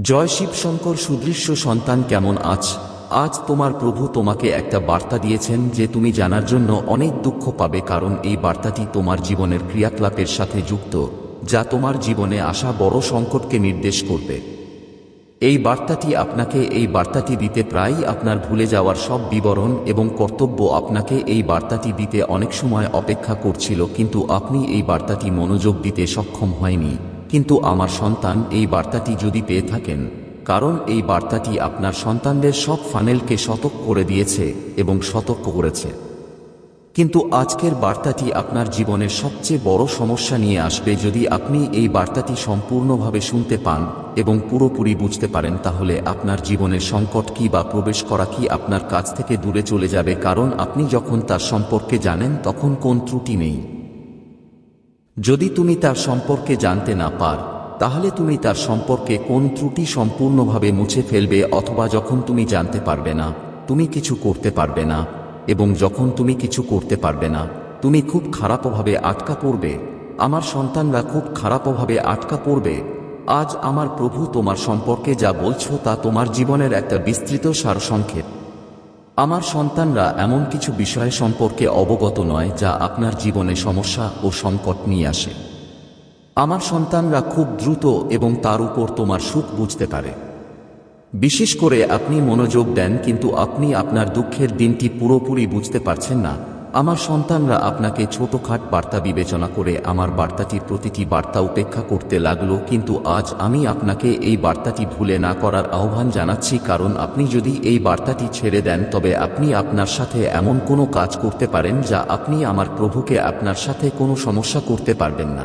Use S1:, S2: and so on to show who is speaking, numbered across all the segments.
S1: জয় শিব শঙ্কর সুদৃশ্য সন্তান, কেমন আছ? আজ তোমার প্রভু তোমাকে একটা বার্তা দিয়েছেন যে তুমি জানার জন্য অনেক দুঃখ পাবে, কারণ এই বার্তাটি তোমার জীবনের ক্রিয়াকলাপের সাথে যুক্ত, যা তোমার জীবনে আসা বড় সংকটকে নির্দেশ করবে। এই বার্তাটি দিতে প্রায়ই আপনার ভুলে যাওয়ার সব বিবরণ এবং কর্তব্য আপনাকে এই বার্তাটি দিতে অনেক সময় অপেক্ষা করছিল, কিন্তু আপনি এই বার্তাটি মনোযোগ দিতে সক্ষম হয়নি। কিন্তু আমার সন্তান, এই বার্তাটি যদি পেয়ে থাকেন, কারণ এই বার্তাটি আপনার সন্তানদের সব ফানেলকে সতর্ক করে দিয়েছে এবং সতর্ক করেছে। কিন্তু আজকের বার্তাটি আপনার জীবনের সবচেয়ে বড় সমস্যা নিয়ে আসবে। যদি আপনি এই বার্তাটি সম্পূর্ণভাবে শুনতে পান এবং পুরোপুরি বুঝতে পারেন, তাহলে আপনার জীবনের সংকট কি বা প্রবেশ করা কি আপনার কাছ থেকে দূরে চলে যাবে, কারণ আপনি যখন তার সম্পর্কে জানেন তখন কোনো ত্রুটি নেই। যদি তুমি তার সম্পর্কে জানতে না পার, তাহলে তুমি তার সম্পর্কে কোন ত্রুটি সম্পূর্ণভাবে মুছে ফেলবে, অথবা যখন তুমি জানতে পারবে না, তুমি কিছু করতে পারবে না, এবং যখন তুমি কিছু করতে পারবে না, তুমি খুব খারাপভাবে আটকা পড়বে। আমার সন্তানরা খুব খারাপভাবে আটকা পড়বে। আজ আমার প্রভু তোমার সম্পর্কে যা বলছো তা তোমার জীবনের একটা বিস্তৃত সারসংক্ষেপ। আমার সন্তানরা এমন কিছু বিষয় সম্পর্কে অবগত নয় যা আপনার জীবনে সমস্যা ও সংকট নিয়ে আসে। আমার সন্তানরা খুব দ্রুত এবং তার উপর তোমার সুখ বুঝতে পারে। বিশেষ করে আপনি মনোযোগ দেন, কিন্তু আপনি আপনার দুঃখের দিনটি পুরোপুরি বুঝতে পারছেন না। আমার সন্তানরা আপনাকে ছোটখাট বার্তা বিবেচনা করে আমার বার্তাটির প্রতিটি বার্তা উপেক্ষা করতে লাগলো, কিন্তু আজ আমি আপনাকে এই বার্তাটি ভুলে না করার আহ্বান জানাচ্ছি, কারণ আপনি যদি এই বার্তাটি ছেড়ে দেন, তবে আপনি আপনার সাথে এমন কোনো কাজ করতে পারেন যা আপনি আমার প্রভুকে আপনার সাথে কোনো সমস্যা করতে পারবেন না।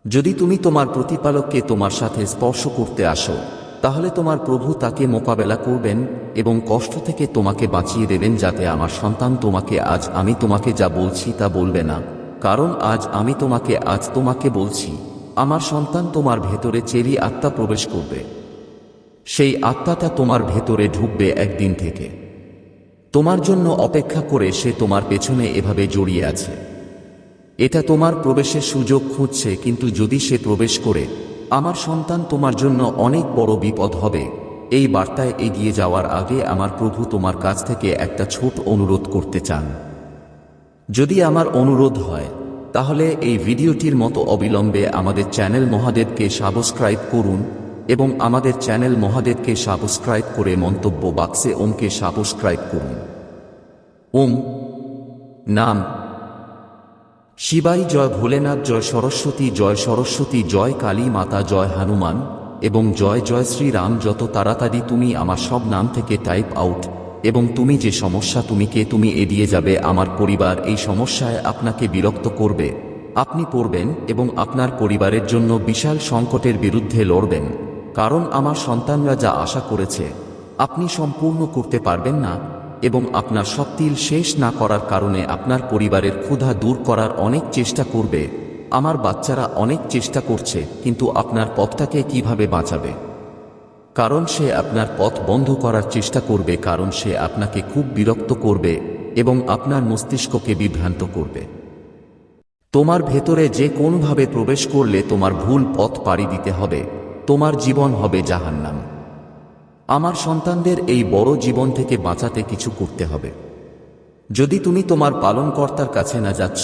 S1: যদি তুমি তোমার প্রতিপালককে তোমার সাথে স্পর্শ করতে আসো, তাহলে তোমার প্রভু তাকে মোকাবেলা করবেন এবং কষ্ট থেকে তোমাকে বাঁচিয়ে দেবেন, যাতে আমার সন্তান আজ আমি তোমাকে যা বলছি তা বলবে না, কারণ আজ তোমাকে বলছি, আমার সন্তান তোমার ভেতরে চেরি আত্মা প্রবেশ করবে। সেই আত্মাটা তোমার ভেতরে ঢুকবে একদিন থেকে। তোমার জন্য অপেক্ষা করে সে তোমার পেছনে এভাবে জড়িয়ে আছে। এটা তোমার প্রবেশের সুযোগ খুঁজছে, কিন্তু যদি সে প্রবেশ করে, আমার সন্তান তোমার জন্য অনেক বড় বিপদ হবে। এই বার্তায় এগিয়ে যাওয়ার আগে আমার প্রভু তোমার কাছ থেকে একটা ছোট অনুরোধ করতে চান। যদি আমার অনুরোধ হয়, তাহলে এই ভিডিওটির মতো অবিলম্বে আমাদের চ্যানেল মহাদেবকে সাবস্ক্রাইব করুন এবং আমাদের চ্যানেল মহাদেবকে সাবস্ক্রাইব করে মন্তব্য বাক্সে ওমকে সাবস্ক্রাইব করুন। ওম নাম শিবাই জয়, ভোলেনাথ জয়, সরস্বতী জয়, কালী মাতা জয়, হনুমান এবং জয় জয় শ্রীরাম। যত তাড়াতাড়ি তুমি আমার সব নাম থেকে টাইপ আউট এবং তুমি যে সমস্যা তুমি এড়িয়ে যাবে। আমার পরিবার এই সমস্যায় আপনাকে বিরক্ত করবে, আপনি পড়বেন এবং আপনার পরিবারের জন্য বিশাল সংকটের বিরুদ্ধে লড়বেন, কারণ আমার সন্তানরা যা আশা করেছে আপনি সম্পূর্ণ করতে পারবেন না, এবং আপনার সব তিল শেষ না করার কারণে আপনার পরিবারের ক্ষুধা দূর করার অনেক চেষ্টা করবে। আমার বাচ্চারা অনেক চেষ্টা করছে, কিন্তু আপনার পথটাকে কিভাবে বাঁচাবে? কারণ সে আপনার পথ বন্ধ করার চেষ্টা করবে, কারণ সে আপনাকে খুব বিরক্ত করবে এবং আপনার মস্তিষ্ককে বিভ্রান্ত করবে। তোমার ভেতরে যে কোনোভাবে প্রবেশ করলে তোমার ভুল পথ পাড়ি দিতে হবে, তোমার জীবন হবে জাহান্নাম। আমার সন্তানদের এই বড় জীবন থেকে বাঁচাতে কিছু করতে হবে। যদি তুমি তোমার পালনকর্তার কাছে না যাচ্ছ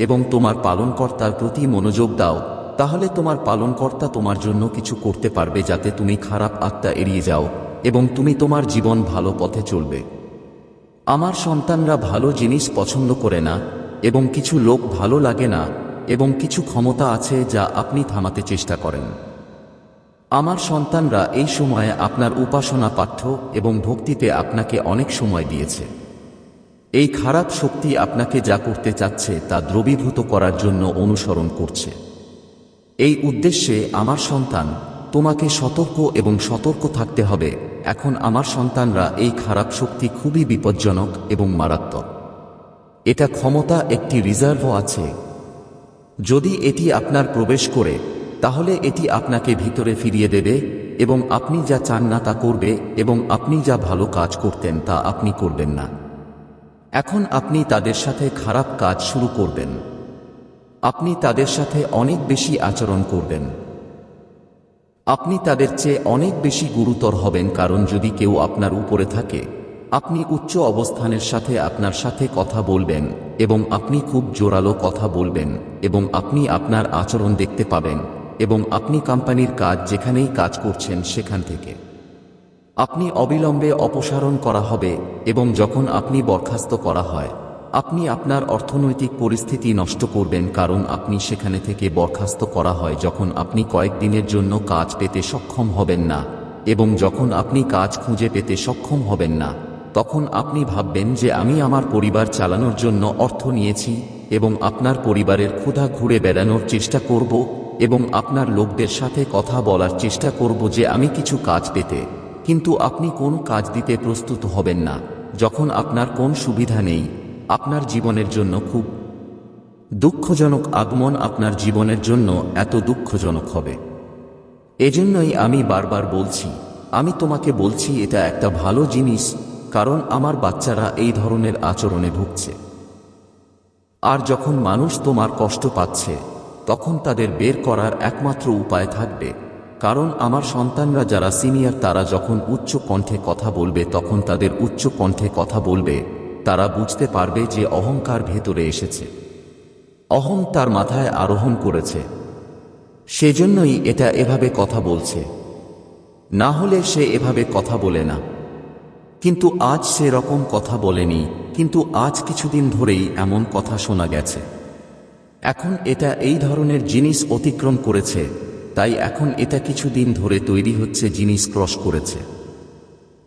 S1: এবং তোমার পালনকর্তার প্রতি মনোযোগ দাও, তাহলে তোমার পালনকর্তা তোমার জন্য কিছু করতে পারবে, যাতে তুমি খারাপ আত্মা এড়িয়ে যাও এবং তুমি তোমার জীবন ভালো পথে চলবে। আমার সন্তানরা ভালো জিনিস পছন্দ করে না, এবং কিছু লোক ভালো লাগে না, এবং কিছু ক্ষমতা আছে যা আপনি থামাতে চেষ্টা করেন। আমার সন্তানরা এই সময়ে আপনার উপাসনা, পাঠ্য এবং ভক্তিতে আপনাকে অনেক সময় দিয়েছে। এই খারাপ শক্তি আপনাকে যা করতে চাচ্ছে তা দ্রবীভূত করার জন্য অনুসরণ করছে। এই উদ্দেশ্যে আমার সন্তান, তোমাকে সতর্ক থাকতে হবে। এখন আমার সন্তানরা, এই খারাপ শক্তি খুবই বিপজ্জনক এবং মারাত্মক। এটা ক্ষমতা একটি রিজার্ভও আছে। যদি এটি আপনার প্রবেশ করে, তাহলে এটি আপনাকে ভিতরে ফিরিয়ে দেবে এবং আপনি যা চান না তা করবে, এবং আপনি যা ভালো কাজ করতেন তা আপনি করবেন না। এখন আপনি তাদের সাথে খারাপ কাজ শুরু করবেন। আপনি তাদের সাথে অনেক বেশি আচরণ করবেন। আপনি তাদের চেয়ে অনেক বেশি গুরুতর হবেন, কারণ যদি কেউ আপনার উপরে থাকে, আপনি উচ্চ অবস্থানের সাথে আপনার সাথে কথা বলবেন এবং আপনি খুব জোরালো কথা বলবেন এবং আপনি আপনার আচরণ দেখতে পাবেন এবং আপনি কোম্পানির কাজ যেখানেই কাজ করছেন সেখান থেকে আপনি অবিলম্বে অপসারণ করা হবে এবং যখন আপনি বরখাস্ত করা হয়, আপনি আপনার অর্থনৈতিক পরিস্থিতি নষ্ট করবেন, কারণ আপনি সেখানে থেকে বরখাস্ত করা হয় যখন আপনি কয়েকদিনের জন্য কাজ পেতে সক্ষম হবেন না এবং যখন আপনি কাজ খুঁজে পেতে সক্ষম হবেন না, তখন আপনি ভাববেন যে আমি আমার পরিবার চালানোর জন্য অর্থ নিয়েছি এবং আপনার পরিবারের ক্ষুধা ঘুরে বেড়ানোর চেষ্টা করব এবং আপনার লোকদের সাথে কথা বলার চেষ্টা করব যে আমি কিছু কাজ পেতে, কিন্তু আপনি কোন কাজ দিতে প্রস্তুত হবেন না যখন আপনার কোন সুবিধা নেই। আপনার জীবনের জন্য খুব দুঃখজনক আগমন আপনার জীবনের জন্য এত দুঃখজনক হবে। এজন্যই আমি বারবার বলছি, আমি তোমাকে বলছি এটা একটা ভালো জিনিস, কারণ আমার বাচ্চারা এই ধরনের আচরণে ভুগছে। আর যখন মানুষ তোমার কষ্ট পাচ্ছে, তখন তাদের বের করার একমাত্র উপায় থাকবে, কারণ আমার সন্তানরা যারা সিনিয়র তারা যখন উচ্চ কণ্ঠে কথা বলবে তখন তাদের উচ্চ কণ্ঠে কথা বলবে, তারা বুঝতে পারবে যে অহংকার ভেতরে এসেছে, অহং তার মাথায় আরোহণ করেছে, সেজন্যই এটা এভাবে কথা বলছে, না হলে সে এভাবে কথা বলে না। কিন্তু আজ সেরকম কথা বলেনি, কিন্তু আজ কিছুদিন ধরেই এমন কথা শোনা গেছে। এখন এটা এই ধরনের জিনিস অতিক্রম করেছে, তাই এখন এটা কিছুদিন ধরে তৈরি হচ্ছে, জিনিস ক্রস করেছে,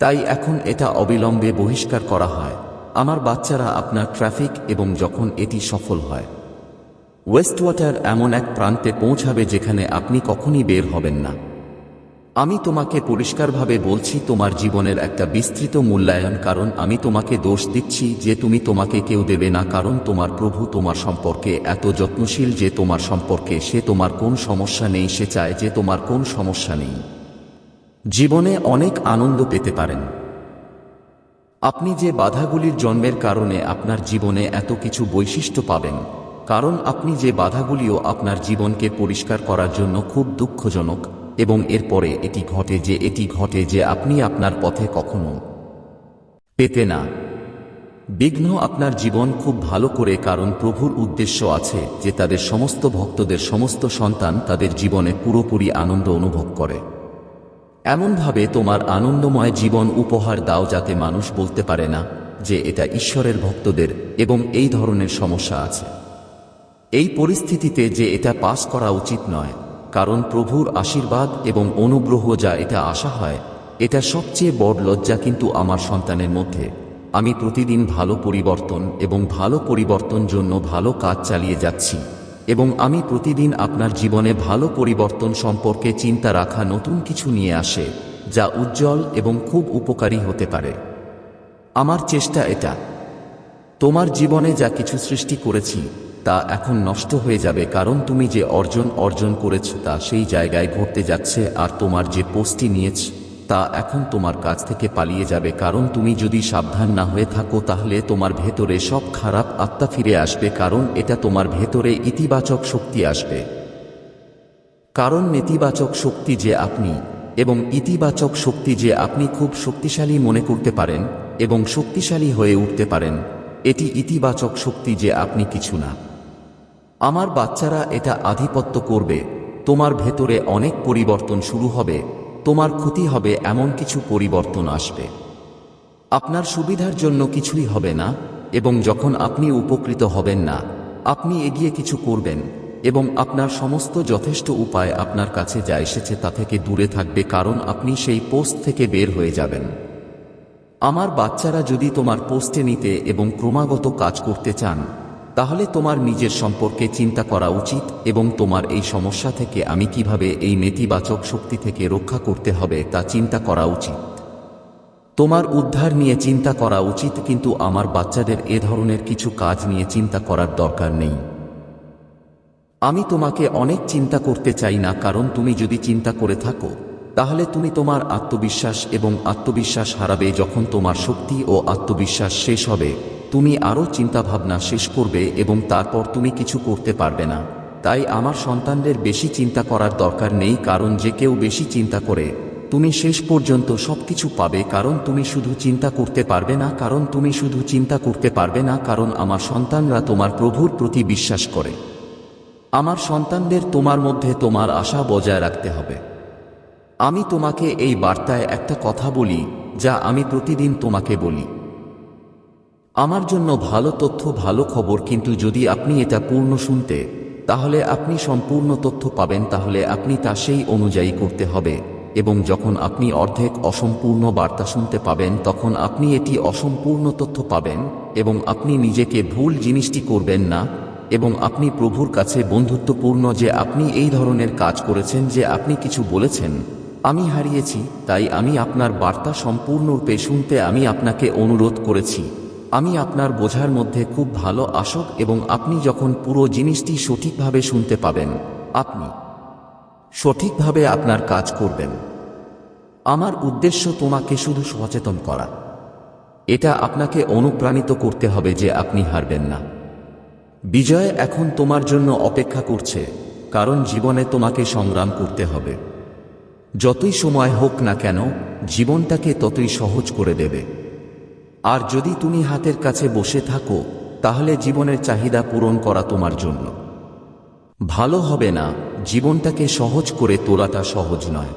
S1: তাই এখন এটা অবিলম্বে বহিষ্কার করা হয়। আমার বাচ্চারা আপনার ট্রাফিক এবং যখন এটি সফল হয়, ওয়েস্টওয়াটার এমন এক প্রান্তে পৌঁছাবে যেখানে আপনি কখনই বের হবেন না। আমি তোমাকে পরিষ্কারভাবে বলছি, তোমার জীবনের একটা বিস্তৃত মূল্যায়ন, কারণ আমি তোমাকে দোষ দিচ্ছি যে তুমি তোমাকে কেউ দেবে না, কারণ তোমার প্রভু তোমার সম্পর্কে এত যত্নশীল যে তোমার সম্পর্কে সে তোমার কোন সমস্যা নেই, সে চায় যে তোমার কোন সমস্যা নেই, জীবনে অনেক আনন্দ পেতে পারেন। আপনি যে বাধাগুলির জন্মের কারণে আপনার জীবনে এত কিছু বৈশিষ্ট্য পাবেন, কারণ আপনি যে বাধাগুলিও আপনার জীবনকে পরিষ্কার করার জন্য খুব দুঃখজনক, এবং এরপরে এটি ঘটে যে আপনি আপনার পথে কখনো পেতে না। বিঘ্ন আপনার জীবন খুব ভালো করে, কারণ প্রভুর উদ্দেশ্য আছে যে তাদের সমস্ত ভক্তদের সমস্ত সন্তান তাদের জীবনে পুরোপুরি আনন্দ অনুভব করে। এমনভাবে তোমার আনন্দময় জীবন উপহার দাও যাতে মানুষ বলতে পারে না যে এটা ঈশ্বরের ভক্তদের এবং এই ধরনের সমস্যা আছে। এই পরিস্থিতিতে যে এটা পাস করা উচিত নয়, কারণ প্রভুর আশীর্বাদ এবং অনুগ্রহ যা এটা আশা হয়, এটা সবচেয়ে বড় লজ্জা। কিন্তু আমার সন্তানের মধ্যে আমি প্রতিদিন ভালো পরিবর্তন এবং ভালো পরিবর্তন জন্য ভালো কাজ চালিয়ে যাচ্ছি, এবং আমি প্রতিদিন আপনার জীবনে ভালো পরিবর্তন সম্পর্কে চিন্তা রাখা নতুন কিছু নিয়ে আসে যা উজ্জ্বল এবং খুব উপকারী হতে পারে। আমার চেষ্টা এটা, তোমার জীবনে যা কিছু সৃষ্টি করেছি তা এখন নষ্ট হয়ে যাবে, কারণ তুমি যে অর্জন করেছ তা সেই জায়গায় ঘটতে যাচ্ছে, আর তোমার যে পোস্টটি নিয়েছ তা এখন তোমার কাছ থেকে পালিয়ে যাবে, কারণ তুমি যদি সাবধান না হয়ে থাকো তাহলে তোমার ভেতরে সব খারাপ আত্মা ফিরে আসবে, কারণ এটা তোমার ভেতরে ইতিবাচক শক্তি আসবে, কারণ নেতিবাচক শক্তি যে আপনি এবং ইতিবাচক শক্তি যে আপনি খুব শক্তিশালী মনে করতে পারেন এবং শক্তিশালী হয়ে উঠতে পারেন, এটি ইতিবাচক শক্তি যে আপনি কিছু না। আমার বাচ্চারা এটা আধিপত্য করবে, তোমার ভেতরে অনেক পরিবর্তন শুরু হবে, তোমার ক্ষতি হবে এমন কিছু পরিবর্তন আসবে, আপনার সুবিধার জন্য কিছুই হবে না, এবং যখন আপনি উপকৃত হবেন না, আপনি এগিয়ে কিছু করবেন এবং আপনার সমস্ত যথেষ্ট উপায় আপনার কাছে যা এসেছে তা থেকে দূরে থাকবে, কারণ আপনি সেই পোস্ট থেকে বের হয়ে যাবেন। আমার বাচ্চারা যদি তোমার পোস্টে নিতে এবং ক্রমাগত কাজ করতে চান, তাহলে তোমার নিজের সম্পর্কে চিন্তা করা উচিত এবং তোমার এই সমস্যা থেকে আমি কিভাবে এই নেতিবাচক শক্তি থেকে রক্ষা করতে হবে তা চিন্তা করা উচিত। তোমার উদ্ধার নিয়ে চিন্তা করা উচিত, কিন্তু আমার বাচ্চাদের এ ধরনের কিছু কাজ নিয়ে চিন্তা করার দরকার নেই। আমি তোমাকে অনেক চিন্তা করতে চাই না, কারণ তুমি যদি চিন্তা করে থাকো তাহলে তুমি তোমার আত্মবিশ্বাস এবং আত্মবিশ্বাস হারাবে। যখন তোমার শক্তি ও আত্মবিশ্বাস শেষ হবে, তুমি আরও চিন্তাভাবনা শেষ করবে এবং তারপর তুমি কিছু করতে পারবে না, তাই আমার সন্তানদের বেশি চিন্তা করার দরকার নেই, কারণ যে কেউ বেশি চিন্তা করে তুমি শেষ পর্যন্ত সবকিছু পাবে। কারণ তুমি শুধু চিন্তা করতে পারবে না, কারণ তুমি শুধু চিন্তা করতে পারবে না, কারণ আমার সন্তানরা তোমার প্রভুর প্রতি বিশ্বাস করে। আমার সন্তানদের তোমার মধ্যে তোমার আশা বজায় রাখতে হবে। আমি তোমাকে এই বার্তায় একটা কথা বলি, যা আমি প্রতিদিন তোমাকে বলি। আমার জন্য ভালো তথ্য, ভালো খবর, কিন্তু যদি আপনি এটা পূর্ণ শুনতে, তাহলে আপনি সম্পূর্ণ তথ্য পাবেন। তাহলে আপনি তা সেই অনুযায়ী করতে হবে। এবং যখন আপনি অর্ধেক অসম্পূর্ণ বার্তা শুনতে পাবেন, তখন আপনি এটি অসম্পূর্ণ তথ্য পাবেন এবং আপনি নিজেকে ভুল জিনিসটি করবেন না। এবং আপনি প্রভুর কাছে বন্ধুত্বপূর্ণ যে আপনি এই ধরনের কাজ করেছেন, যে আপনি কিছু বলেছেন, আমি হারিয়েছি, তাই আমি আপনার বার্তা সম্পূর্ণরূপে শুনতে আমি আপনাকে অনুরোধ করেছি। আমি আপনার বোঝার মধ্যে খুব ভালো আসক, এবং আপনি যখন পুরো জিনিসটি সঠিকভাবে শুনতে পাবেন, আপনি সঠিকভাবে আপনার কাজ করবেন। আমার উদ্দেশ্য তোমাকে শুধু সচেতন করা। এটা আপনাকে অনুপ্রাণিত করতে হবে যে আপনি হারবেন না। বিজয় এখন তোমার জন্য অপেক্ষা করছে, কারণ জীবনে তোমাকে সংগ্রাম করতে হবে। যতই সময় হোক না কেন, জীবনটাকে ততই সহজ করে দেবে। আর যদি তুমি হাতের কাছে বসে থাকো, তাহলে জীবনের চাহিদা পূরণ করা তোমার জন্য ভালো হবে না। জীবনটাকে সহজ করে তোলাটা সহজ নয়।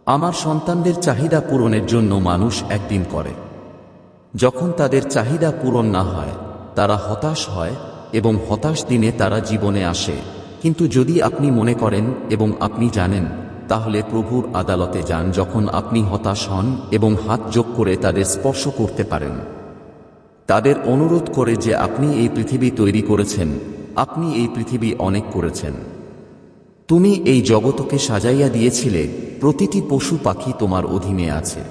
S1: আমার সন্তানদের চাহিদা পূরণের জন্য মানুষ একদিন করে। যখন তাদের চাহিদা পূরণ না হয়, তারা হতাশ হয়, এবং হতাশ দিনে তারা জীবনে আসে। কিন্তু যদি আপনি মনে করেন এবং আপনি জানেন, তাহলে প্রভুর আদালতে যান যখন আপনি হতাশ হন, এবং হাত যোগ করে তাদের স্পর্শ করতে পারেন। তাদের অনুরোধ করে যে আপনি এই পৃথিবী তৈরি করেছেন, আপনি এই পৃথিবী অনেক করেছেন। তুমি এই জগতকে সাজাইয়া দিয়েছিলে, প্রতিটি পশু পাখি তোমার অধীনে আছে।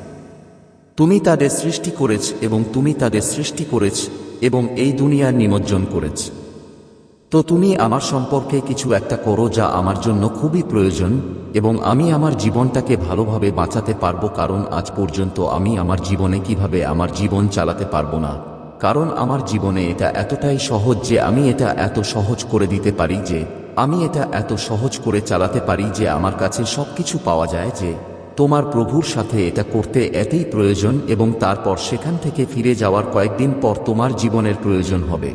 S1: তুমি তাদের সৃষ্টি করেছ, এবং তুমি তাদের সৃষ্টি করেছ, এবং এই দুনিয়ার নিমজ্জন করেছ। তো তুমি আমার সম্পর্কে কিছু একটা করো যা আমার জন্য খুবই প্রয়োজন, এবং আমি আমার জীবনটাকে ভালোভাবে বাঁচাতে পারবো। কারণ আজ পর্যন্ত আমি আমার জীবনে কিভাবে আমার জীবন চালাতে পারবো না, কারণ আমার জীবনে এটা এতটাই সহজ যে আমি এটা এত সহজ করে দিতে পারি, যে আমি এটা এত সহজ করে চালাতে পারি যে আমার কাছে সবকিছু পাওয়া যায়। যে তোমার প্রভুর সাথে এটা করতে এতই প্রয়োজন, এবং তারপর সেখান থেকে ফিরে যাওয়ার কয়েকদিন পর তোমার জীবনের প্রয়োজন হবে।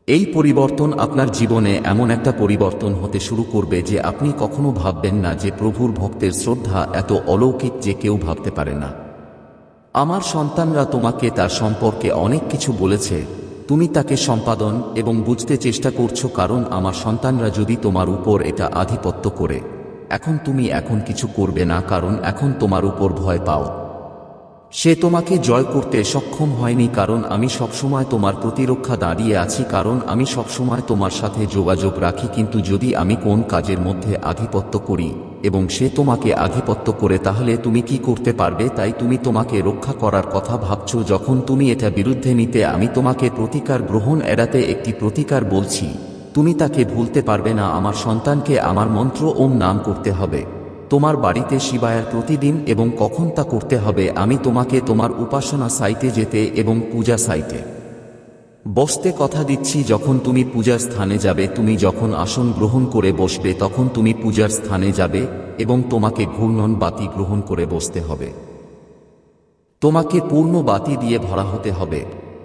S1: এই পরিবর্তন আপনার জীবনে এমন একটা পরিবর্তন হতে শুরু করবে যে আপনি কখনো ভাববেন না যে প্রভুর ভক্তের শ্রদ্ধা এত অলৌকিক যে কেউ ভাবতে পারে না। আমার সন্তানরা তোমাকে তার সম্পর্কে অনেক কিছু বলেছে, তুমি তাকে সম্পাদন এবং বুঝতে চেষ্টা করছো। কারণ আমার সন্তানরা যদি তোমার উপর এটা আধিপত্য করে, এখন তুমি এখন কিছু করবে না, কারণ এখন তোমার উপর ভয় পাও। সে তোমাকে জয় করতে সক্ষম হয়নি, কারণ আমি সবসময় তোমার প্রতিরক্ষা দাঁড়িয়ে আছি, কারণ আমি সবসময় তোমার সাথে যোগাযোগ রাখি। কিন্তু যদি আমি কোন কাজের মধ্যে আধিপত্য করি এবং সে তোমাকে আধিপত্য করে, তাহলে তুমি কি করতে পারবে? তাই তুমি তোমাকে রক্ষা করার কথা ভাবছো। যখন তুমি এটা বিরুদ্ধে নিতে, আমি তোমাকে প্রতিকার গ্রহণ এড়াতে একটি প্রতিকার বলছি। তুমি তাকে ভুলতে পারবে না। আমার সন্তানকে আমার মন্ত্র ওম নাম করতে হবে তোমার বাড়িতে শিবায়ার প্রতিদিন, এবং কখন তা করতে হবে আমি তোমাকে তোমার উপাসনা সাইটে যেতে এবং পূজা সাইটে বসতে কথা দিচ্ছি। যখন তুমি পূজার স্থানে যাবে, তুমি যখন আসন গ্রহণ করে বসবে, তখন তুমি পূজার স্থানে যাবে এবং তোমাকে ঘূর্ণন বাতি গ্রহণ করে বসতে হবে। তোমাকে পূর্ণ বাতি দিয়ে ভরা হতে হবে,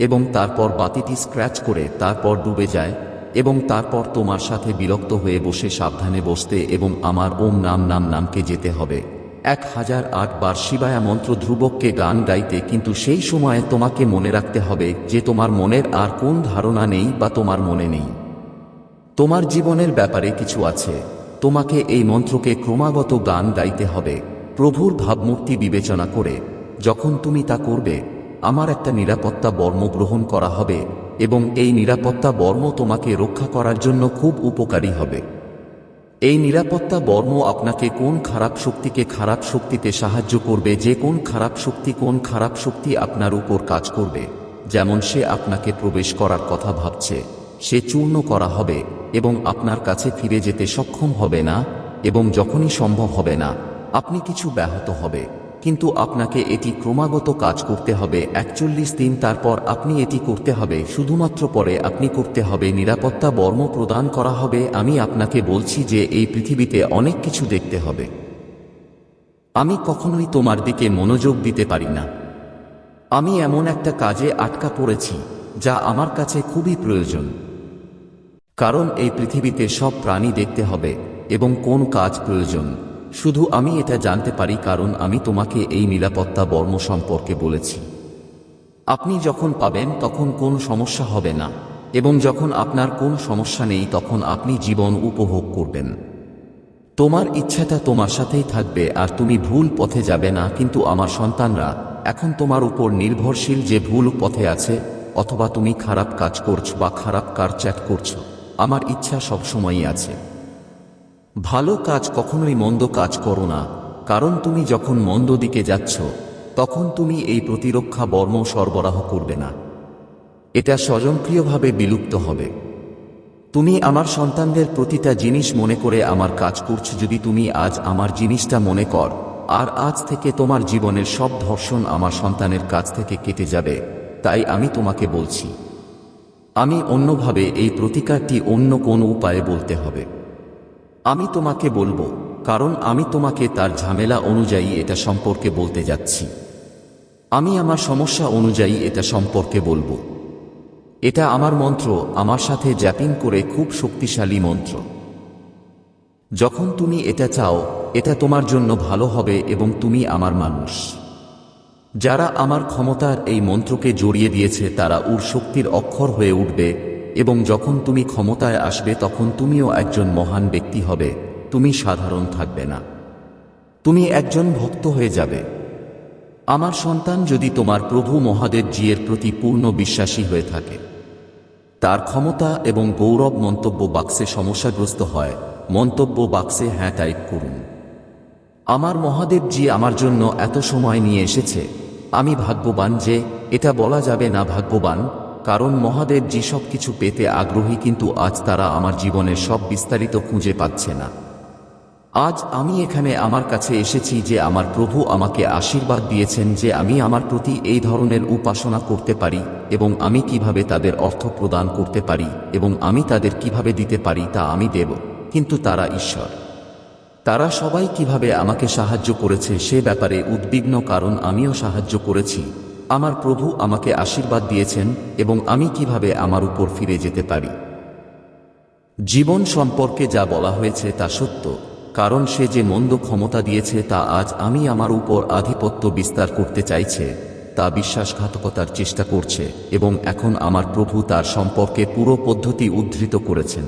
S1: এবং তারপর বাতিটি স্ক্র্যাচ করে তারপর ডুবে যায়, এবং তারপর তোমার সাথে বিরক্ত হয়ে বসে সাবধানে বসতে এবং আমার ওম নাম নাম নামকে যেতে হবে 1008 বার শিবায়া মন্ত্র ধ্রুবককে গান গাইতে। কিন্তু সেই সময়ে তোমাকে মনে রাখতে হবে যে তোমার মনের আর কোন ধারণা নেই বা তোমার মনে নেই। তোমার জীবনের ব্যাপারে কিছু আছে। তোমাকে এই মন্ত্রকে ক্রমাগত গান গাইতে হবে প্রভুর ভাবমূর্তি বিবেচনা করে। যখন তুমি তা করবে, আমার একটা নিরাপত্তা বর্ম গ্রহণ করা হবে, এবং এই নিরাপত্তা বর্ম তোমাকে রক্ষা করার জন্য খুব উপকারী হবে। এই নিরাপত্তা বর্ম আপনাকে কোন খারাপ শক্তিকে খারাপ শক্তিতে সাহায্য করবে, যে কোন খারাপ শক্তি আপনার উপর কাজ করবে, যেমন সে আপনাকে প্রবেশ করার কথা ভাবছে, সে চূর্ণ করা হবে এবং আপনার কাছে ফিরে যেতে সক্ষম হবে না, এবং যখনই সম্ভব হবে না, আপনি কিছু ব্যাহত হবে কিন্তু আপনাকে এটি ক্রমাগত কাজ করতে হবে 41 দিন, তারপর আপনি এটি করতে হবে, শুধুমাত্র পরে আপনি করতে হবে, নিরাপত্তা বর্ম প্রদান করা হবে। আমি আপনাকে বলছি যে এই পৃথিবীতে অনেক কিছু দেখতে হবে। আমি কখনোই তোমার দিকে মনোযোগ দিতে পারি না। আমি এমন একটা কাজে আটকা পড়েছি যা আমার কাছে খুবই প্রয়োজন, কারণ এই পৃথিবীতে সব প্রাণী দেখতে হবে এবং কোন কাজ প্রয়োজন শুধু আমি এটা জানতে পারি, কারণ আমি তোমাকে এই নিরাপত্তা বর্ম সম্পর্কে বলেছি। আপনি যখন পাবেন তখন কোন সমস্যা হবে না, এবং যখন আপনার কোন সমস্যা নেই তখন আপনি জীবন উপভোগ করবেন। তোমার ইচ্ছাটা তোমার সাথেই থাকবে আর তুমি ভুল পথে যাবে না। কিন্তু আমার সন্তানরা এখন তোমার উপর নির্ভরশীল যে ভুল পথে আছে, অথবা তুমি খারাপ কাজ করছো বা খারাপ কার চ্যাট করছো। আমার ইচ্ছা সবসময়ই আছে। ভালো কাজ, কখনোই মন্দ কাজ করো না, কারণ তুমি যখন মন্দ দিকে যাচ্ছ তখন তুমি এই প্রতিরক্ষা বর্ম সরবরাহ করবে না, এটা স্বয়ংক্রিয়ভাবে বিলুপ্ত হবে। তুমি আমার সন্তানদের প্রতিটা জিনিস মনে করে আমার কাজ করছো। যদি তুমি আজ আমার জিনিসটা মনে কর, আর আজ থেকে তোমার জীবনের সব ধর্ষণ আমার সন্তানের কাছ থেকে কেটে যাবে। তাই আমি তোমাকে বলছি, আমি অন্যভাবে এই প্রতিকারটি অন্য কোন উপায়ে বলতে হবে। আমি তোমাকে বলবো, কারণ আমি তোমাকে তার ঝামেলা অনুযায়ী এটা সম্পর্কে বলতে যাচ্ছি। আমি আমার সমস্যা অনুযায়ী এটা সম্পর্কে বলবো। এটা আমার মন্ত্র, আমার সাথে জ্যাপিং করে, খুব শক্তিশালী মন্ত্র। যখন তুমি এটা চাও, এটা তোমার জন্য ভালো হবে এবং তুমি আমার মানুষ। যারা আমার ক্ষমতার এই মন্ত্রকে জড়িয়ে দিয়েছে তারা উর শক্তির অক্ষর হয়ে উঠবে, এবং যখন তুমি ক্ষমতায় আসবে তখন তুমিও একজন মহান ব্যক্তি হবে। তুমি সাধারণ থাকবে না, তুমি একজন ভক্ত হয়ে যাবে। আমার সন্তান যদি তোমার প্রভু মহাদেব জিয়ের প্রতি পূর্ণ বিশ্বাসী হয়ে থাকে, তার ক্ষমতা এবং গৌরব মন্তব্য বাক্সে সমস্যাগ্রস্ত হয়, মন্তব্য বাক্সে হ্যাঁ টাইপ করুন। আমার মহাদেবজি আমার জন্য এত সময় নিয়ে এসেছে, আমি ভাগ্যবান। যে এটা বলা যাবে না ভাগ্যবান, কারণ মহাদেবজি সবকিছু পেতে আগ্রহী, কিন্তু আজ তারা আমার জীবনের সব বিস্তারিত খুঁজে পাচ্ছে না। আজ আমি এখানে আমার কাছে এসেছি যে আমার প্রভু আমাকে আশীর্বাদ দিয়েছেন যে আমি আমার প্রতি এই ধরনের উপাসনা করতে পারি, এবং আমি কিভাবে তাদের অর্থ প্রদান করতে পারি এবং আমি তাদের কিভাবে দিতে পারি তা আমি দেব। কিন্তু তারা ঈশ্বর, তারা সবাই কিভাবে আমাকে সাহায্য করেছে সে ব্যাপারে উদ্বিগ্ন, কারণ আমিও সাহায্য করেছি। আমার প্রভু আমাকে আশীর্বাদ দিয়েছেন এবং আমি কিভাবে আমার উপর ফিরে যেতে পারি। জীবন সম্পর্কে যা বলা হয়েছে তা সত্য, কারণ সে যে মন্দ ক্ষমতা দিয়েছে তা আজ আমি আমার উপর আধিপত্য বিস্তার করতে চাইছে, তা বিশ্বাসঘাতকতার চেষ্টা করছে, এবং এখন আমার প্রভু তার সম্পর্কে পুরো পদ্ধতি উদ্ধৃত করেছেন।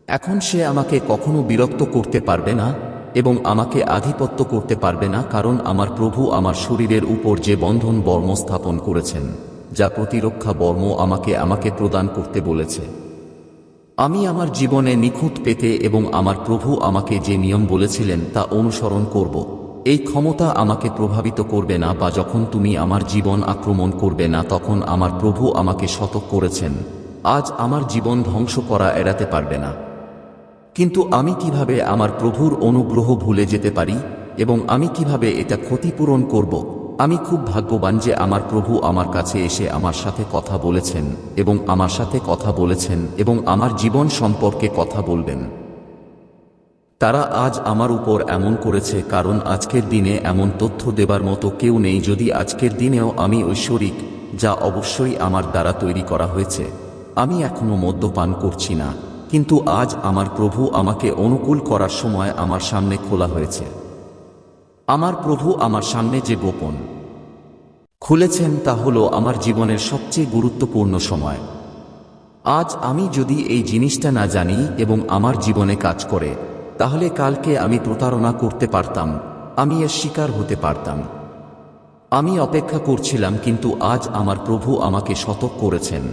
S1: এখন সে আমাকে কখনো বিরক্ত করতে পারবে না এবং আমাকে আধিপত্য করতে পারবে না, কারণ আমার প্রভু আমার শরীরের উপর যে বন্ধন বর্ম স্থাপন করেছেন, যা প্রতিরক্ষা বর্ম আমাকে প্রদান করতে বলেছে। আমি আমার জীবনে নিখুঁত পেতে এবং আমার প্রভু আমাকে যে নিয়ম বলেছিলেন তা অনুসরণ করব। এই ক্ষমতা আমাকে প্রভাবিত করবে না, বা যখন তুমি আমার জীবন আক্রমণ করবে না তখন আমার প্রভু আমাকে সতর্ক করেছেন। আজ আমার জীবন ধ্বংস করা এড়াতে পারবে না। কিন্তু আমি কিভাবে আমার প্রভুর অনুগ্রহ ভুলে যেতে পারি এবং আমি কিভাবে এটা ক্ষতিপূরণ করব? আমি খুব ভাগ্যবান যে আমার প্রভু আমার কাছে এসে আমার সাথে কথা বলেছেন এবং আমার সাথে কথা বলেছেন এবং আমার জীবন সম্পর্কে কথা বলবেন। তারা আজ আমার উপর এমন করেছে কারণ আজকের দিনে এমন তথ্য দেবার মতো কেউ নেই। যদি আজকের দিনেও আমি ঐশ্বরিক, যা অবশ্যই আমার দ্বারা তৈরি করা হয়েছে, আমি এখনো মদ্যপান করছি না, কিন্তু আজ আমার প্রভু আমাকে অনুকূল করার সময় আমার সামনে খোলা হয়েছে। আমার প্রভু আমার সামনে যে গোপন খুলেছেন তা হলো আমার জীবনের সবচেয়ে গুরুত্বপূর্ণ সময়। আজ আমি যদি এই জিনিসটা না জানি এবং আমার জীবনে কাজ করে, তাহলে কালকে আমি প্রতারণা করতে পারতাম, আমি এর শিকার হতে পারতাম। আমি অপেক্ষা করছিলাম, কিন্তু আজ আমার প্রভু আমাকে সতর্ক করেছেন।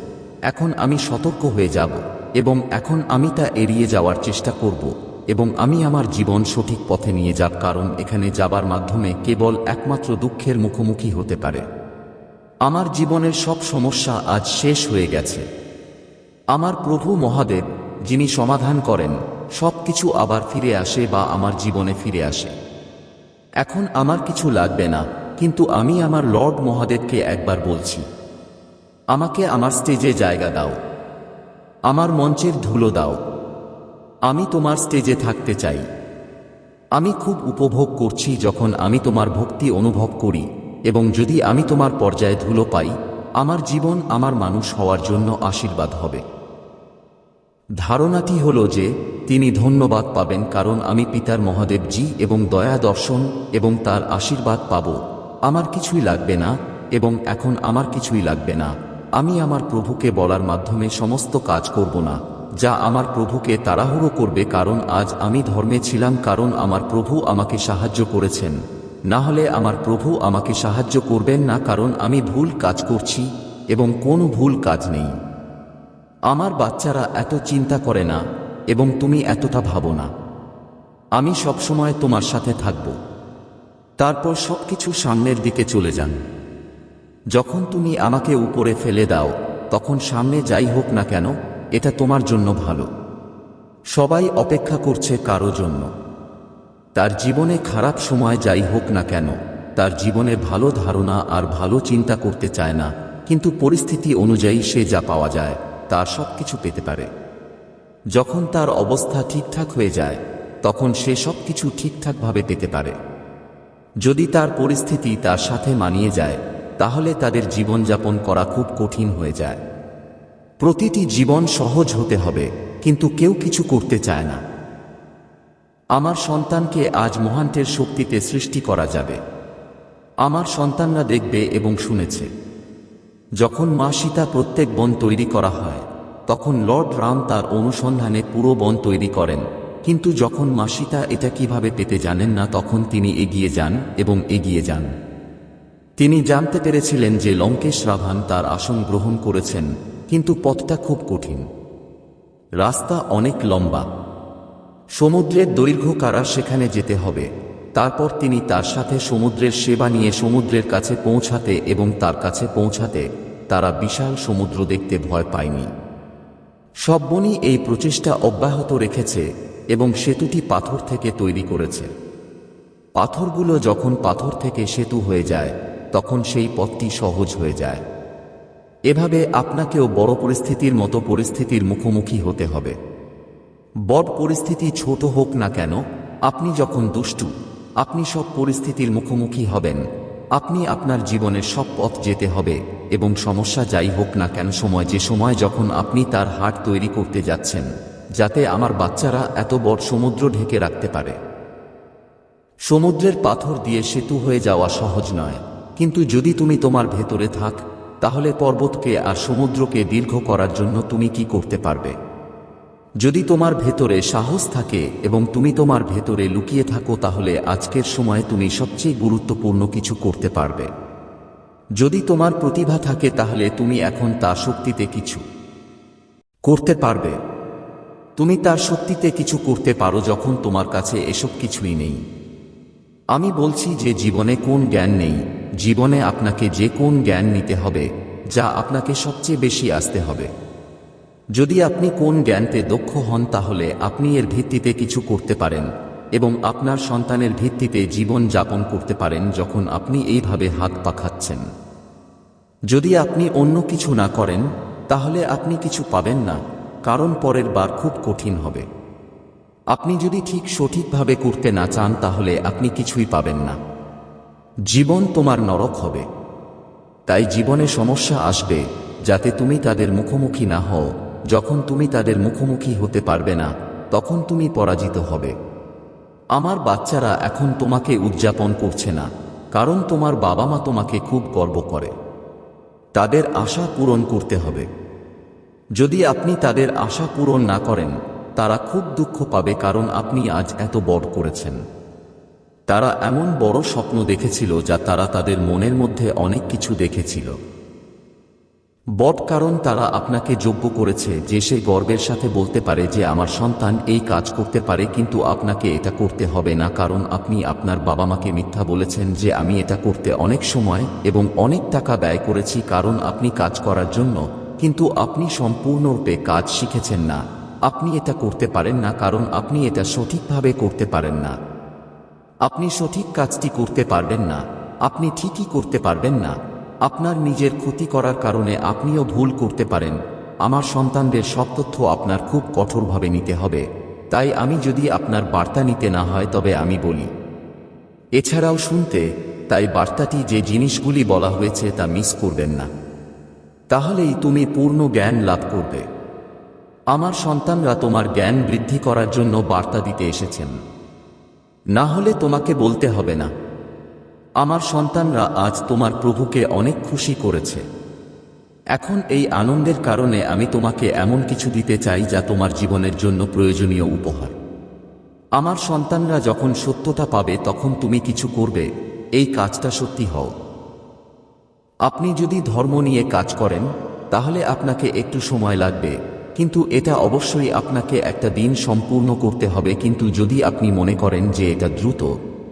S1: এখন আমি সতর্ক হয়ে যাব এবং এখন আমি তা এড়িয়ে যাওয়ার চেষ্টা করব এবং আমি আমার জীবন সঠিক পথে নিয়ে যাব, কারণ এখানে যাবার মাধ্যমে কেবল একমাত্র দুঃখের মুখোমুখি হতে পারে। আমার জীবনের সব সমস্যা আজ শেষ হয়ে গেছে। আমার প্রভু মহাদেব, যিনি সমাধান করেন, সব কিছু আবার ফিরে আসে বা আমার জীবনে ফিরে আসে। এখন আমার কিছু লাগবে না, কিন্তু আমি আমার লর্ড মহাদেবকে একবার বলছি, আমাকে আমার স্টেজে জায়গা দাও, আমার মঞ্চের ধুলো দাও। আমি তোমার স্টেজে থাকতে চাই। আমি খুব উপভোগ করছি যখন আমি তোমার ভক্তি অনুভব করি, এবং যদি আমি তোমার পর্যায়ে ধুলো পাই, আমার জীবন আমার মানুষ হওয়ার জন্য আশীর্বাদ হবে। ধারণাটি হল যে তিনি ধন্যবাদ পাবেন কারণ আমি পিতার মহাদেবজি এবং দয়া দর্শন এবং তার আশীর্বাদ পাব। আমার কিছুই লাগবে না, এবং এখন আমার কিছুই লাগবে না। আমি আমার প্রভুকে বলার মাধ্যমে সমস্ত কাজ করব না, যা আমার প্রভুকে তাড়াহুড়ো করবে, কারণ আজ আমি ধর্মে ছিলাম, কারণ আমার প্রভু আমাকে সাহায্য করেছেন। না হলে আমার প্রভু আমাকে সাহায্য করবেন না, কারণ আমি ভুল কাজ করছি এবং কোনো ভুল কাজ নেই। আমার বাচ্চারা এত চিন্তা করে না এবং তুমি এতটা ভাবো না। আমি সবসময় তোমার সাথে থাকব। তারপর সবকিছু সামনের দিকে চলে যান। যখন তুমি আমাকে উপরে ফেলে দাও, তখন সামনে যাই হোক না কেন, এটা তোমার জন্য ভালো। সবাই অপেক্ষা করছে কারো জন্য। তার জীবনে খারাপ সময় যাই হোক না কেন, তার জীবনে ভালো ধারণা আর ভালো চিন্তা করতে চায় না, কিন্তু পরিস্থিতি অনুযায়ী সে যা পাওয়া যায় তার সবকিছু পেতে পারে। যখন তার অবস্থা ঠিকঠাক হয়ে যায়, তখন সে সবকিছু ঠিকঠাকভাবে পেতে পারে। যদি তার পরিস্থিতি তার সাথে মানিয়ে যায়, তাহলে তাদের জীবনযাপন করা খুব কঠিন হয়ে যায়। প্রতিটি জীবন সহজ হতে হবে, কিন্তু কেউ কিছু করতে চায় না। আমার সন্তানকে আজ মহান্তের শক্তিতে সৃষ্টি করা যাবে। আমার সন্তানরা দেখবে এবং শুনেছে। যখন মা সীতা প্রত্যেক বন তৈরি করা হয়, তখন লর্ড রাম তার অনুসন্ধানে পুরো বন তৈরি করেন, কিন্তু যখন মা সীতা এটা কিভাবে পেতে জানেন না, তখন তিনি এগিয়ে যান এবং এগিয়ে যান। তিনি জানতে পেরেছিলেন যে লঙ্কেশ রাভান তার আসন গ্রহণ করেছেন, কিন্তু পথটা খুব কঠিন। রাস্তা অনেক লম্বা। সমুদ্রের দৈর্ঘ্য কারা সেখানে যেতে হবে। তারপর তিনি তার সাথে সমুদ্রের সেবা নিয়ে সমুদ্রের কাছে পৌঁছাতে এবং তার কাছে পৌঁছাতে তারা বিশাল সমুদ্র দেখতে ভয় পায়নি। সব বনই এই প্রচেষ্টা অব্যাহত রেখেছে এবং সেতুটি পাথর থেকে তৈরি করেছে। পাথরগুলো যখন পাথর থেকে সেতু হয়ে যায়, তখন সেই পথটি সহজ হয়ে যায়। এভাবে আপনাকেও বড় পরিস্থিতির মতো পরিস্থিতির মুখোমুখি হতে হবে। বড় পরিস্থিতি ছোট হোক না কেন, আপনি যখন দুষ্টু, আপনি সব পরিস্থিতির মুখোমুখি হবেন। আপনি আপনার জীবনের সব পথ যেতে হবে, এবং সমস্যা যাই হোক না কেন, সময় যখন আপনি তার হাট তৈরি করতে যাচ্ছেন, যাতে আমার বাচ্চারা এত বড় সমুদ্র ঢেকে রাখতে পারে। সমুদ্রের পাথর দিয়ে সেতু হয়ে যাওয়া সহজ নয়, কিন্তু যদি তুমি তোমার ভেতরে থাক, তাহলে পর্বতকে আর সমুদ্রকে দীর্ঘ করার জন্য তুমি কি করতে পারবে। যদি তোমার ভেতরে সাহস থাকে এবং তুমি তোমার ভেতরে লুকিয়ে থাকো, তাহলে আজকের সময়ে তুমি সবচেয়ে গুরুত্বপূর্ণ কিছু করতে পারবে। যদি তোমার প্রতিভা থাকে, তাহলে তুমি এখন তার শক্তিতে কিছু করতে পারবে। তুমি তার শক্তিতে কিছু করতে পারো যখন তোমার কাছে এসব কিছুই নেই। আমি বলছি যে জীবনে কোন জ্ঞান নেই, জীবনে আপনাকে যে কোন জ্ঞান নিতে হবে যা আপনাকে সবচেয়ে বেশি আসতে হবে। যদি আপনি কোন জ্ঞানতে দক্ষ হন, তাহলে আপনি এর ভিত্তিতে কিছু করতে পারেন এবং আপনার সন্তানের ভিত্তিতে জীবন যাপন করতে পারেন যখন আপনি এইভাবে হাত পা খাচ্ছেন। যদি আপনি অন্য কিছু না করেন, তাহলে আপনি কিছু পাবেন না, কারণ পরের বার খুব কঠিন হবে। আপনি যদি ঠিক সঠিকভাবে করতে না চান, তাহলে আপনি কিছুই পাবেন না। জীবন তোমার নরক হবে। তাই জীবনে সমস্যা আসবে, যাতে তুমি তাদের মুখোমুখি না হও। যখন তুমি তাদের মুখোমুখি হতে পারবে না, তখন তুমি পরাজিত হবে। আমার বাচ্চারা এখন তোমাকে উদযাপন করছে না, কারণ তোমার বাবা মা তোমাকে খুব গর্ব করে। তাদের আশা পূরণ করতে হবে। যদি আপনি তাদের আশা পূরণ না করেন, তারা খুব দুঃখ পাবে, কারণ আপনি আজ এত বড় করেছেন। তারা এমন বড় স্বপ্ন দেখেছিল যা তারা তাদের মনের মধ্যে অনেক কিছু দেখেছিল। কারণ তারা আপনাকে যোগ্য করেছে যে সে গর্বের সাথে বলতে পারে যে আমার সন্তান এই কাজ করতে পারে, কিন্তু আপনাকে এটা করতে হবে না, কারণ আপনি আপনার বাবা মাকে মিথ্যা বলেছেন যে আমি এটা করতে অনেক সময় এবং অনেক টাকা ব্যয় করেছি, কারণ আপনি কাজ করার জন্য, কিন্তু আপনি সম্পূর্ণরূপে কাজ শিখেছেন না। আপনি এটা করতে পারেন না, কারণ আপনি এটা সঠিকভাবে করতে পারেন না। আপনি সঠিক কাজটি করতে পারবেন না, আপনি ঠিকই করতে পারবেন না, আপনার নিজের ক্ষতি করার কারণে আপনিও ভুল করতে পারেন। আমার সন্তানদের সব তথ্য আপনার খুব কঠোরভাবে নিতে হবে, তাই আমি যদি আপনার বার্তা নিতে না হয় তবে আমি বলি। এছাড়াও শুনতে, তাই বার্তাটি যে জিনিসগুলি বলা হয়েছে তা মিস করবেন না, তাহলেই তুমি পূর্ণ জ্ঞান লাভ করবে। আমার সন্তানরা তোমার জ্ঞান বৃদ্ধি করার জন্য বার্তা দিতে এসেছেন, না হলে তোমাকে বলতে হবে না। আমার সন্তানরা আজ তোমার প্রভুকে অনেক খুশি করেছে। এখন এই আনন্দের কারণে আমি তোমাকে এমন কিছু দিতে চাই যা তোমার জীবনের জন্য প্রয়োজনীয় উপহার। আমার সন্তানরা যখন সত্যতা পাবে তখন তুমি কিছু করবে, এই কাজটা সত্যি হও। আপনি যদি ধর্ম নিয়ে কাজ করেন তাহলে আপনাকে একটু সময় লাগবে, কিন্তু এটা অবশ্যই আপনাকে একটা দিন সম্পূর্ণ করতে হবে। কিন্তু যদি আপনি মনে করেন যে এটা দ্রুত,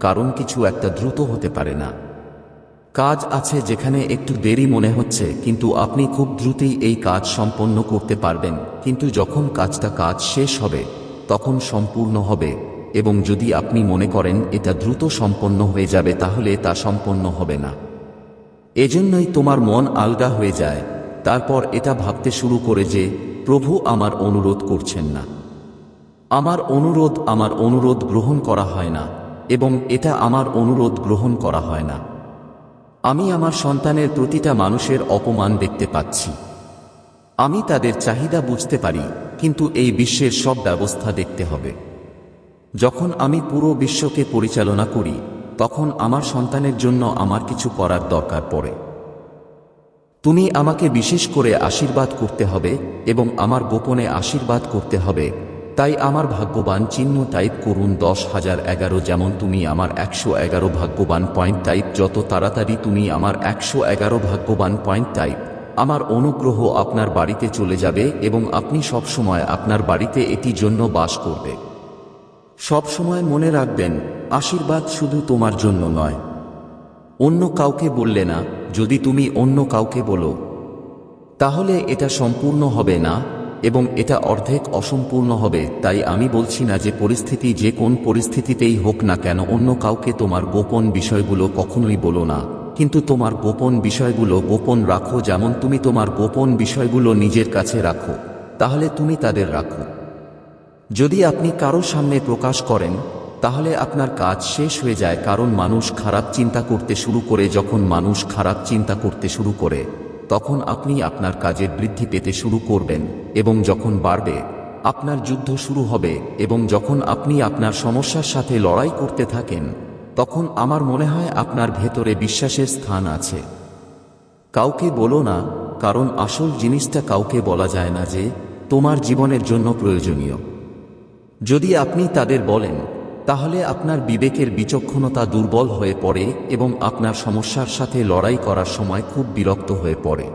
S1: কারণ কিছু একটা দ্রুত হতে পারে না। কাজ আছে যেখানে একটু দেরি মনে হচ্ছে, কিন্তু আপনি খুব দ্রুতই এই কাজ সম্পন্ন করতে পারবেন। কিন্তু যখন কাজ শেষ হবে তখন সম্পূর্ণ হবে, এবং যদি আপনি মনে করেন এটা দ্রুত সম্পন্ন হয়ে যাবে তাহলে তা সম্পন্ন হবে না। এজন্যই তোমার মন আলগা হয়ে যায়, তারপর এটা ভাবতে শুরু করে যে প্রভু আমার অনুরোধ করছেন না, আমার অনুরোধ গ্রহণ করা হয় না, এবং এটা আমার অনুরোধ গ্রহণ করা হয় না। আমি আমার সন্তানের প্রতিটা মানুষের অপমান দেখতে পাচ্ছি। আমি তাদের চাহিদা বুঝতে পারি, কিন্তু এই বিশ্বের সব ব্যবস্থা দেখতে হবে। যখন আমি পুরো বিশ্বকে পরিচালনা করি তখন আমার সন্তানের জন্য আমার কিছু করার দরকার পড়ে। তুমি আমাকে বিশেষ করে আশীর্বাদ করতে হবে এবং আমার গোপনে আশীর্বাদ করতে হবে। তাই আমার ভাগ্যবান চিহ্ন টাইপ করুন 10,011, যেমন তুমি আমার 111 ভাগ্যবান পয়েন্ট টাইপ। যত তাড়াতাড়ি তুমি আমার 111 ভাগ্যবান পয়েন্ট টাইপ, আমার অনুগ্রহ আপনার বাড়িতে চলে যাবে এবং আপনি সব সময় আপনার বাড়িতে এটি জন্য বাস করবে। সব সময় মনে রাখবেন, আশীর্বাদ শুধু তোমার জন্য নয়, অন্য কাউকে বললে না। যদি তুমি অন্য কাউকে বলো তাহলে এটা সম্পূর্ণ হবে না এবং এটা অর্ধেক অসম্পূর্ণ হবে। তাই আমি বলছি না যে পরিস্থিতি যে কোন পরিস্থিতিতেই হোক না কেন অন্য কাউকে তোমার গোপন বিষয়গুলো কখনোই বলো না, কিন্তু তোমার গোপন বিষয়গুলো গোপন রাখো। যেমন তুমি তোমার গোপন বিষয়গুলো নিজের কাছে রাখো, তাহলে তুমি তাদের রাখো। যদি আপনি কারো সামনে প্রকাশ করেন তাহলে আপনার কাজ শেষ হয়ে যায়, কারণ মানুষ খারাপ চিন্তা করতে শুরু করে। যখন মানুষ খারাপ চিন্তা করতে শুরু করে তখন আপনি আপনার কাজের বৃদ্ধি পেতে শুরু করবেন, এবং যখন বাড়বে আপনার যুদ্ধ শুরু হবে। এবং যখন আপনি আপনার সমস্যার সাথে লড়াই করতে থাকেন তখন আমার মনে হয় আপনার ভেতরে বিশ্বাসের স্থান আছে। কাউকে বলো না, কারণ আসল জিনিসটা কাউকে বলা যায় না যে তোমার জীবনের জন্য প্রয়োজনীয়। যদি আপনি তাদের বলেন তাহলে আপনার বিবেকের বিচক্ষণতা দুর্বল হয়ে পড়ে এবং আপনার সমস্যার সাথে লড়াই করার সময় খুব বিরক্ত হয়ে পড়ে।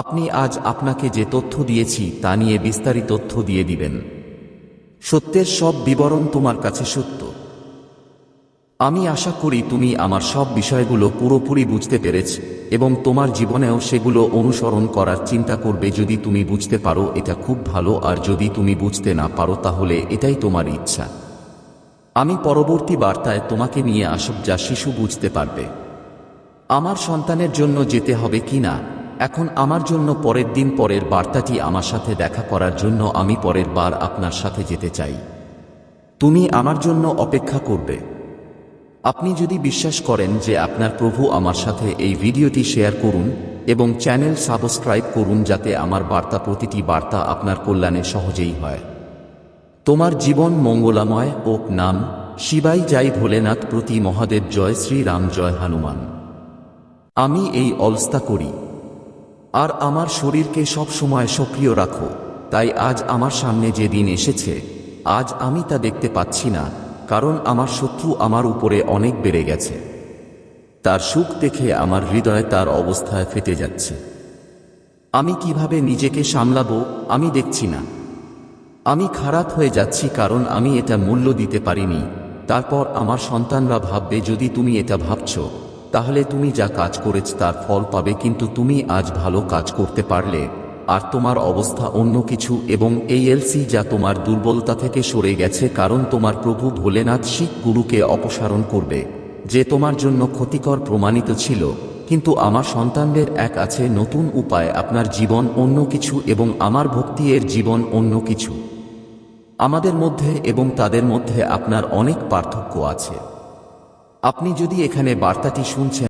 S1: আপনি আজ আপনাকে যে তথ্য দিয়েছি তা নিয়ে বিস্তারিত তথ্য দিয়ে দিবেন। সত্যের সব বিবরণ তোমার কাছে সত্য। আমি আশা করি তুমি আমার সব বিষয়গুলো পুরোপুরি বুঝতে পেরেছ এবং তোমার জীবনেও সেগুলো অনুসরণ করার চিন্তা করবে। যদি তুমি বুঝতে পারো এটা খুব ভালো, আর যদি তুমি বুঝতে না পারো তাহলে এটাই তোমার ইচ্ছা। আমি পরবর্তী বার্তায় তোমাকে নিয়ে আসব যা শিশু বুঝতে পারবে। আমার সন্তানের জন্য যেতে হবে কিনা এখন আমার জন্য পরের দিন। পরের বার্তাটি আমার সাথে দেখা করার জন্য আমি পরের বার আপনার সাথে যেতে চাই। তুমি আমার জন্য অপেক্ষা করবে। আপনি যদি বিশ্বাস করেন যে আপনার প্রভু আমার সাথে এই ভিডিওটি শেয়ার করুন এবং চ্যানেল সাবস্ক্রাইব করুন যাতে আমার বার্তা প্রতিটি বার্তা আপনার কল্যাণে সহজেই হয়। তোমার জীবন মঙ্গলাময় হোক। নাম শিবাই জয় ভোলেনাথ, প্রতি মহাদেব জয়, শ্রীরাম জয় হনুমান। আমি এই অলস্তা করি আর আমার শরীরকে সব সময় সক্রিয় রাখো। তাই আজ আমার সামনে যে দিন এসেছে আজ আমি তা দেখতে পাচ্ছি না, কারণ আমার শত্রু আমার উপরে অনেক বেড়ে গেছে। তার সুখ দেখে আমার হৃদয় তার অবস্থায় ফেটে যাচ্ছে। আমি কিভাবে নিজেকে সামলাবো আমি দেখছি না। আমি খারাপ হয়ে যাচ্ছি কারণ আমি এটা মূল্য দিতে পারিনি। তারপর আমার সন্তানরা ভাববে যদি তুমি এটা ভাবছো তাহলে তুমি যা কাজ করেছ তার ফল পাবে, কিন্তু তুমি আজ ভালো কাজ করতে পারলে আর তোমার অবস্থা অন্য কিছু, এবং এই এলসি যা তোমার দুর্বলতা থেকে সরে গেছে, কারণ তোমার প্রভু ভোলেনাথ শিখ গুরুকে অপসারণ করবে, যে তোমার জন্য ক্ষতিকর প্রমাণিত ছিল। কিন্তু আমার সন্তানদের এক আছে নতুন উপায়, আপনার জীবন অন্য কিছু এবং আমার ভক্তি এর জীবন অন্য কিছু। আমাদের মধ্যে এবং তাদের মধ্যে আপনার অনেক পার্থক্য আছে। আপনি যদি এখানে বার্তাটি শুনছেন